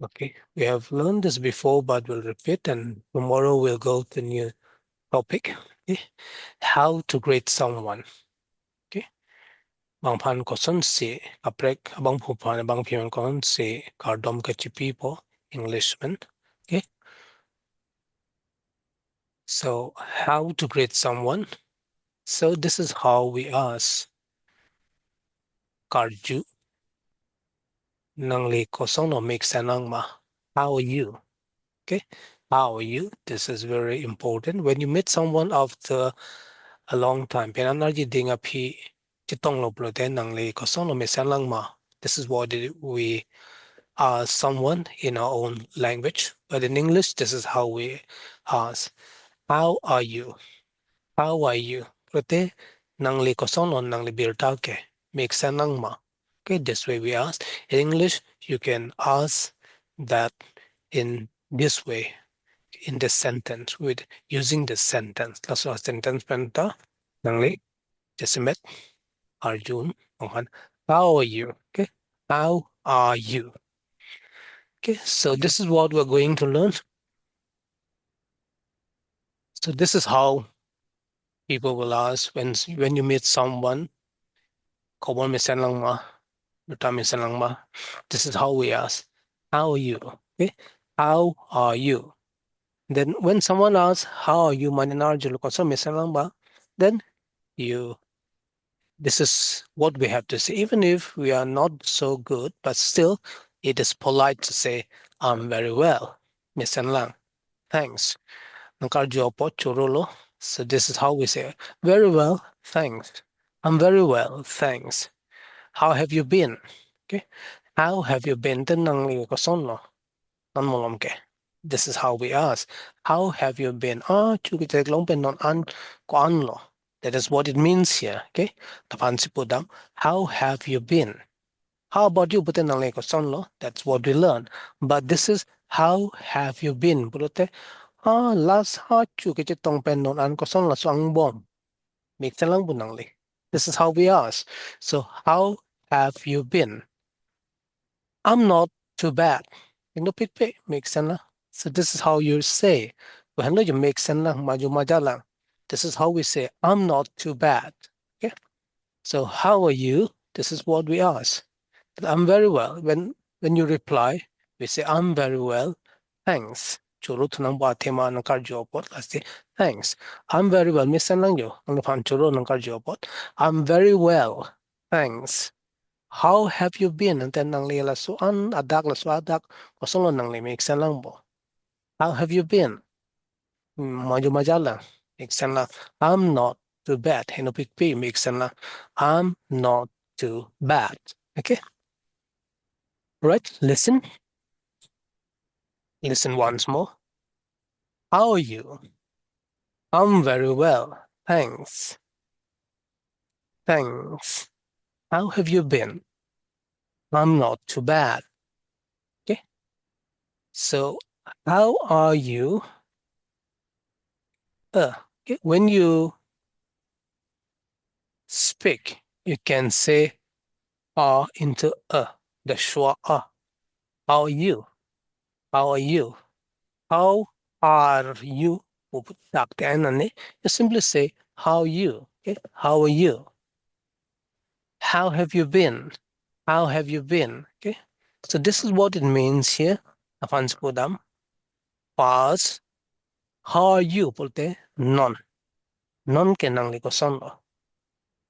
Okay, we have learned this before, but we'll repeat, and tomorrow we'll go to new topic. Okay, how to grade someone. Okay, bang phan ko son si kaprek abang phu phan bang phian kon si kardom ka chipi po Englishman. Okay, so how to grade someone. So this is how we ask Karju Nangli Kosono Mixanangma. How are you? Okay. How are you? This is very important. When you meet someone after a long time, Penanaji Dinga Pi Chitong Loplote Nangli Kosono Mixanangma. This is what we ask someone in our own language. But in English, this is how we ask. How are you? How are you? Prote nangli kosono nangli birtake make sanangma. Okay, this way we ask. In English, you can ask that in this way, in this sentence, with using this sentence. Laso sentence penta nangli jesimet Arjun Mohan. How are you? Okay, how are you? Okay, so this is what we're going to learn. So this is how people will ask when you meet someone. Kobol misan lang ma. Minsan lang ma. This is how we ask. How are you? Okay. How are you? Then when someone asks, how are you? Maninarjul ko minsan lang ba? Then you, this is what we have to say. Even if we are not so good, but still it is polite to say, I'm very well. Minsan lang. Thanks. Nangkarjo po churulo. So this is how we say, very well, thanks. I'm very well, thanks. How have you been? Okay. How have you been? Tên năng li có son lo. Non mo lom ke. This is how we ask. How have you been? Ah, chu ki tek long pen non an ko an lo. That is what it means here. Okay. Tapan si pudam. How have you been? How about you? Puten nang li ko son lo. That's what we learn. But this is how have you been? Pulote. Ah, last ha chu ki tong pen non an ko son lo so ang bom. Make lang bunang li. This is how we ask. So how have you been? I'm not too bad. Yung pit make sense lang. So this is how you say. When you make sense lang, maju maja lang. This is how we say, I'm not too bad. Okay. So how are you? This is what we ask. I'm very well. When you reply, we say, I'm very well. Thanks. Churu tunang ba tema ng kardiopot. Let's say, thanks. I'm very well. Misan lang yo. Ang napan churu ng kardiopot. I'm very well. Thanks. How have you been? And then nang lila suan adak la suadak kosong nang limi iksan lang bo. How have you been? Maju majala iksan lang. I'm not too bad. Hinupikpi iksan lang. I'm not too bad. Okay. Right. Listen. Listen once more. How are you? I'm very well. Thanks. Thanks. How have you been? I'm not too bad. Okay. So how are you? Okay. When you speak, you can say into the schwa How are you? How are you? How are you? You simply say, how are you? Okay? How are you? How have you been? How have you been? Okay. So this is what it means here. Afans podam. Pause. How are you? Pulte non. Non kenang liko sondo.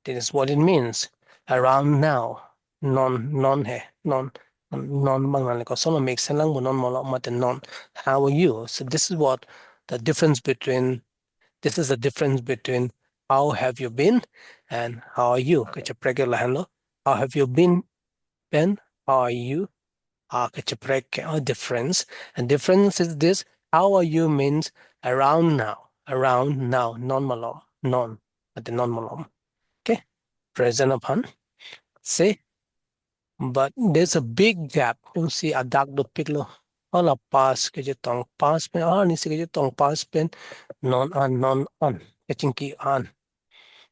This is what it means. Around now. Non hai. Non bang ko solo makes lang non mo mat non. How are you? So this is what the difference between this is the difference between how have you been and how are you? How have you been? Ben? How are you? A difference. And difference is this. How are you means around now. Around now. Non malom. Non. At the non malom. Okay. Present upon. Say. But there's a big gap. You see a dark do piglo. All a pass ke tong pass pen ni si tong pass pen non on. Kachinki on.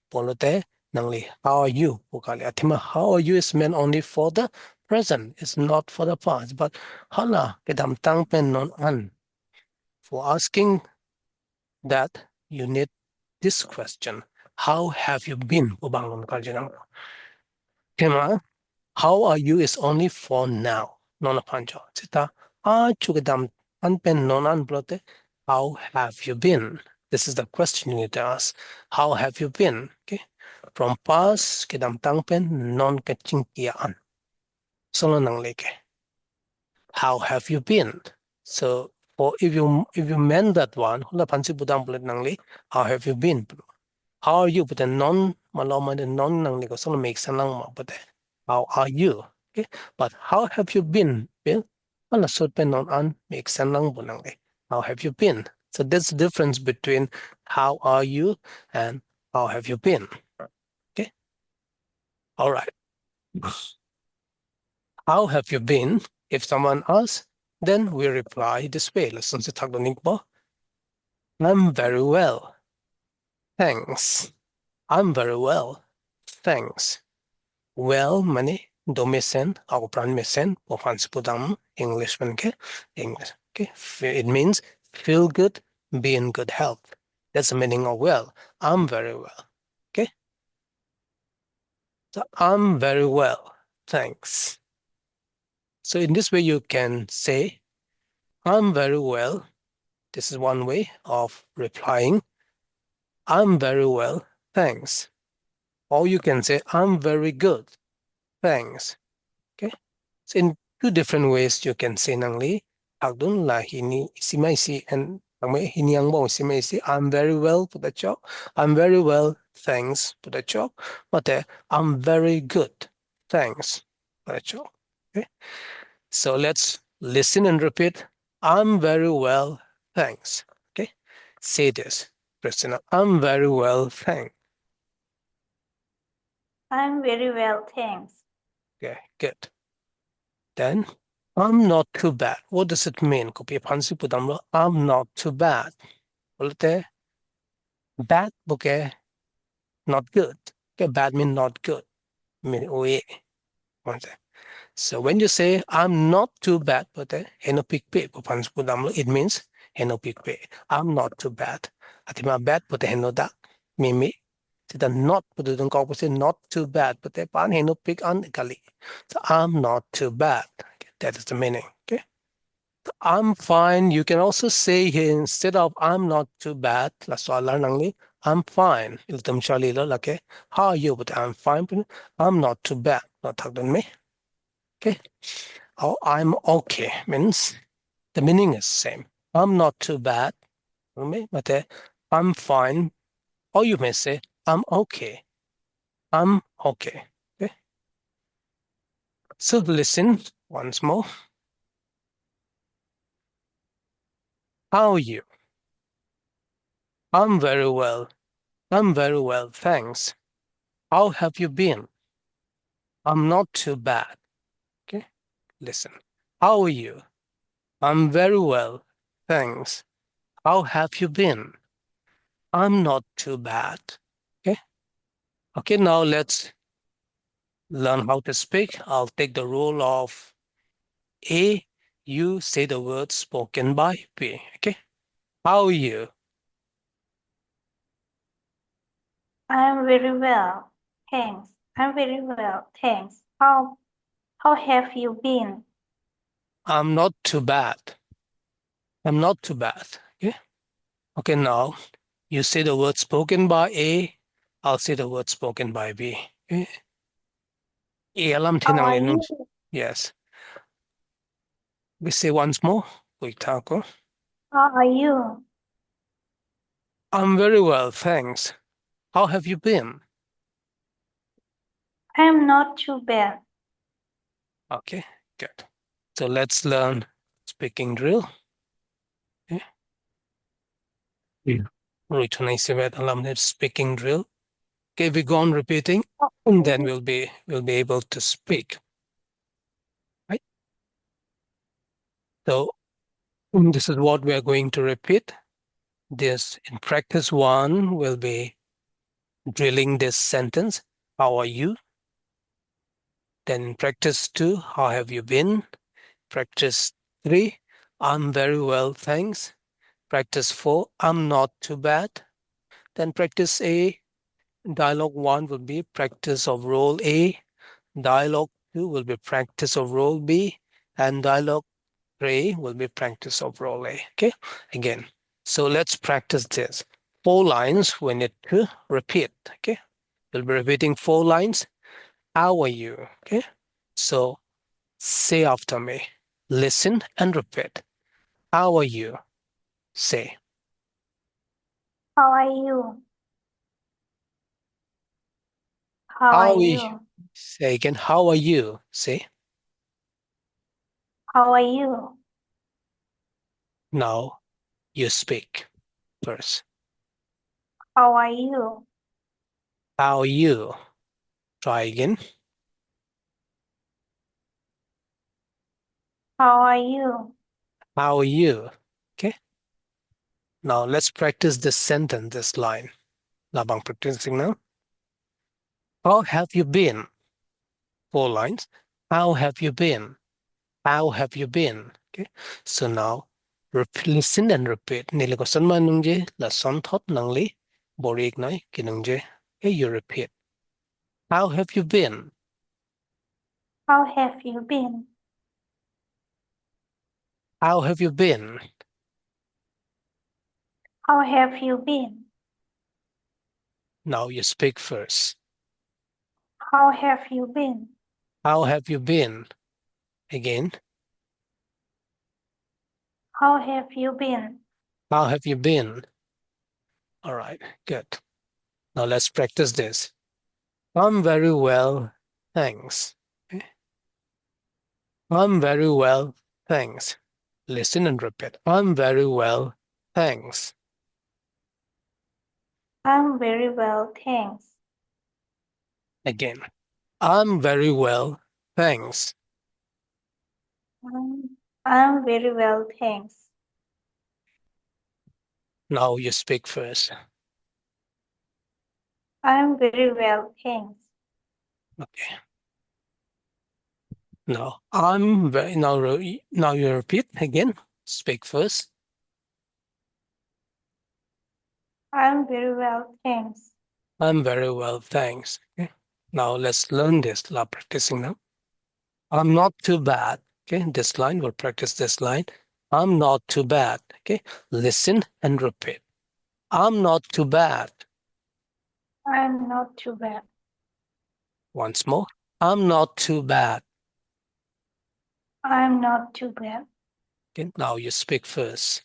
Polote nangli. How are you? Pukali atima. How are you is meant only for the present. It's not for the past. But hala kedam tang pen non an. For asking that, you need this question. How have you been? Ubangon kaljinang. Kema, how are you is only for now. Non pancho. Sita, chukadam anpen non anblote. How have you been? This is the question you need to ask. How have you been? Okay. From past, kedam tangpen non kaching an. Solo nang leke. How have you been? So, or if you meant that one, hula pansi budam bulat nang li, how have you been? How are you? But the non maloma the non nang li ko solo make sanang ma but how are you? Okay, but how have you been? Bill, wala sot pen non an make sanang bunang li. How have you been? So that's the difference between how are you and how have you been? Okay, all right. How have you been? If someone asks, then we reply this way. Listen to Tagdonikbo. I'm very well. Thanks. I'm very well. Thanks. Well, mani domesen, ako pran mesen, pofans pudam, English manke, English. Okay. It means feel good, be in good health. That's the meaning of well. I'm very well. Okay. So I'm very well. Thanks. So in this way, you can say, I'm very well. This is one way of replying. I'm very well, thanks. Or you can say, I'm very good, thanks. Okay. So in two different ways you can say nangli. Agdun la hini isimaisi and hiniang mo isimaisi. I'm very well for the job. I'm very well, thanks for the job. But I'm very good, thanks for the job. Okay. So let's listen and repeat. I'm very well, thanks. Okay. Say this, Christina. I'm very well, thanks. I'm very well, thanks. Okay, good. Then I'm not too bad. What does it mean? Kopi pansi pudamlo. I'm not too bad. Bolte bad boke not good. Okay, bad mean not good. Mean we. So when you say I'm not too bad, but heno pikpe pansi pudamlo, it means heno pikpe. I'm not too bad. Atima bad but heno da mimi. Sida not but don't call say not too bad, but pan heno pik an kali. So I'm not too bad. Okay, that is the meaning. Okay. I'm fine. You can also say here instead of I'm not too bad, I'm fine. Iltum Charli lake. How are you? But I'm fine. I'm not too bad. Not talk than me. Okay. Oh, I'm okay means the meaning is same. I'm not too bad. But I'm fine. Or you may say I'm okay. I'm okay. Okay. So listen once more. How are you? I'm very well. I'm very well, thanks. How have you been? I'm not too bad. Okay, listen. How are you? I'm very well, thanks. How have you been? I'm not too bad. Okay. Okay, now let's learn how to speak. I'll take the role of A. You say the words spoken by B. Okay. How are you? I'm very well, thanks. I'm very well, thanks. How have you been? I'm not too bad. I'm not too bad. Okay. Okay, now you say the word spoken by A. I'll say the word spoken by B. Okay. Alam How are tinang you? yes. We say once more. Tako. How are you? I'm very well, thanks. How have you been? I'm not too bad. Okay, good. So let's learn speaking drill. Okay. Return alam speaking drill. Okay, we go on repeating, and then we'll be able to speak. Right. So this is what we are going to repeat. This in practice one will be drilling this sentence. How are you? Then practice 2, how have you been? Practice 3, I'm very well, thanks. Practice 4, I'm not too bad. Then practice A, dialogue 1 will be practice of role A. Dialogue 2 will be practice of role B. And dialogue 3 will be practice of role A. Okay, again. So let's practice this. 4 lines we need to repeat. Okay, we'll be repeating 4 lines. How are you? Okay, so say after me. Listen and repeat. How are you? Say. How are you? How are How are you? you? Say again. How are you? Say. How are you? Now you speak first. How are you? How are you? Try again. How are you? How are you? Okay. Now let's practice this sentence, this line. Labang practicing now. How have you been? 4 lines. How have you been? How have you been? Okay. So now listen and repeat. Nila ko san man nung je la son thot nang li borik nai kinung je. Okay, you repeat. How have you been? How have you been? How have you been? How have you been? Now you speak first. How have you been? How have you been? Again. How have you been? How have you been? All right, good. Now let's practice this. I'm very well, thanks. Okay. I'm very well, thanks. Listen and repeat. I'm very well, thanks. I'm very well, thanks. Again. I'm very well, thanks. I'm very well, thanks. Now you speak first. I'm very well, thanks. Okay. Now I'm very now you repeat again. Speak first. I'm very well, thanks. I'm very well, thanks. Okay. Now let's learn this. La practicing now. I'm not too bad. Okay. This line, we'll practice this line. I'm not too bad. Okay. Listen and repeat. I'm not too bad. I'm not too bad. Once more. I'm not too bad. I'm not too bad. Okay. Now you speak first.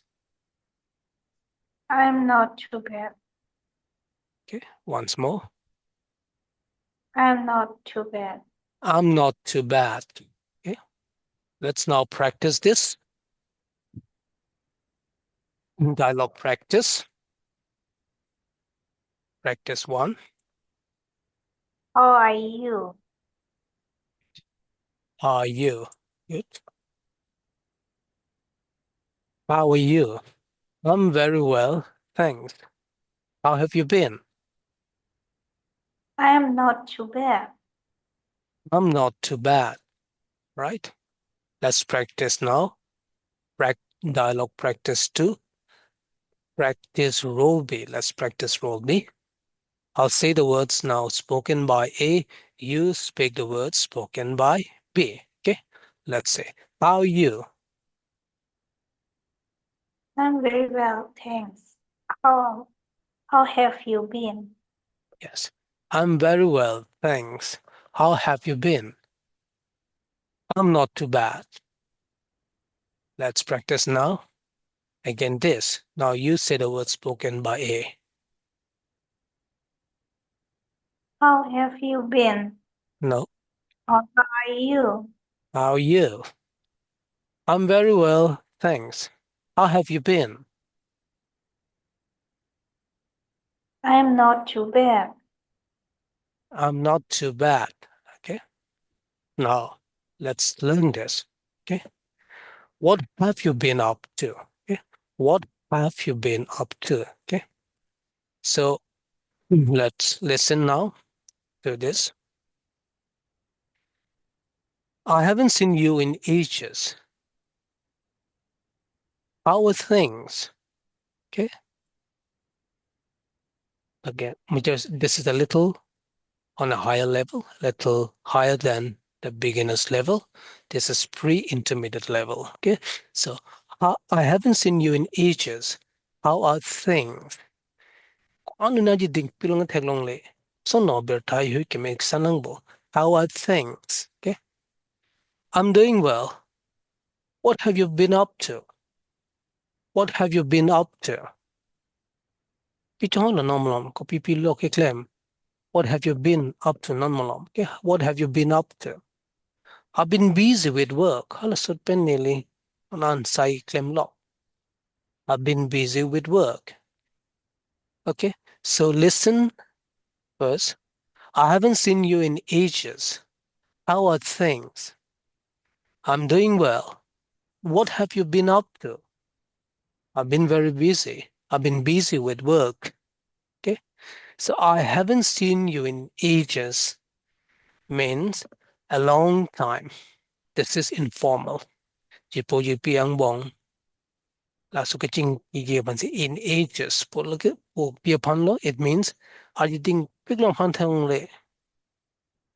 I'm not too bad. Okay. Once more. I'm not too bad. I'm not too bad. Okay. Let's now practice this. Dialogue practice. Practice 1. How are you? Are you? Good. How are you? I'm very well, thanks. How have you been? I'm not too bad. I'm not too bad, right? Let's practice now. Dialogue practice 2. Practice role B. Let's practice role B. I'll say the words now spoken by A. You speak the words spoken by B. Okay? Let's say, how are you? I'm very well, thanks. How how have you been? Yes. I'm very well, thanks. How have you been? I'm not too bad. Let's practice now. Again, this. Now you say the word spoken by A. How have you been? No. Or how are you? How are you? I'm very well, thanks. How have you been? I'm not too bad. I'm not too bad. Okay. Now let's learn this. Okay. What have you been up to? Okay. What have you been up to? Okay. So let's listen now to this. I haven't seen you in ages. How are things? Okay. Again, this is a little on a higher level, a little higher than the beginner's level. This is pre-intermediate level. Okay. So I haven't seen you in ages. How are things? Ano na di ding pilong at heglong le. So no ber tayo ke make sanang bo. How are things? Okay. I'm doing well. What have you been up to? What have you been up to? Pichon na nomlom ko pipilo ke klem. What have you been up to nomlom? Okay. What have you been up to? I've been busy with work. Hala sut pen nili anan sai klem lo. I've been busy with work. Okay. So listen first. I haven't seen you in ages. How are things? I'm doing well. What have you been up to? I've been very busy. I've been busy with work. Okay. So I haven't seen you in ages means a long time. This is informal. Jipo jipi ang bong. La sukaching in ages. It means are you think big long le.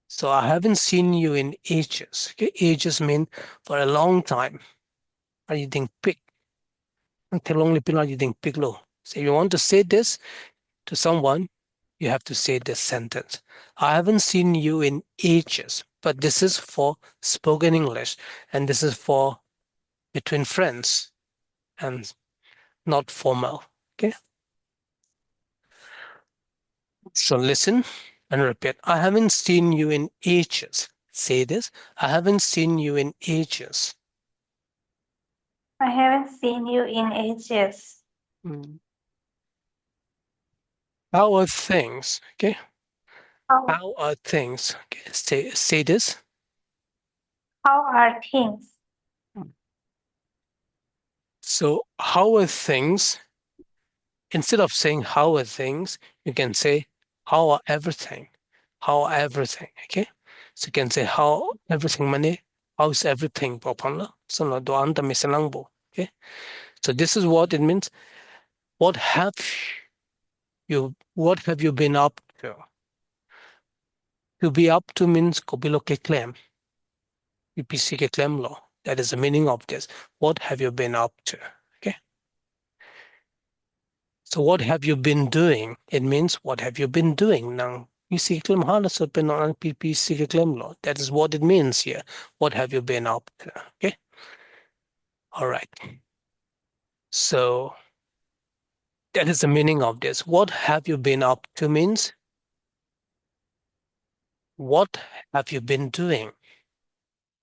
So I haven't seen you in ages. Okay. Ages mean for a long time. Are you think big? Until you think big low. So if you want to say this to someone, you have to say this sentence. I haven't seen you in ages, but this is for spoken English and this is for between friends and not formal. Okay. So listen and repeat. I haven't seen you in ages. Say this. I haven't seen you in ages. I haven't seen you in ages. Mm. How are things? Okay. How, How are things? Okay. Say this. how are things? So how are things? Instead of saying how are things, you can say how are everything. How are everything. Okay. So you can say how everything money. How's everything? So no do anta misalangbo. Okay. So this is what it means. What have what have you been up to? To be up to means kobilo ke claim. UPC ke claim law. That is the meaning of this. What have you been up to? Okay. So what have you been doing? It means what have you been doing now? You see claim halas open on PPC claim law. That is what it means here. What have you been up to? Okay. All right. So that is the meaning of this. What have you been up to means what have you been doing?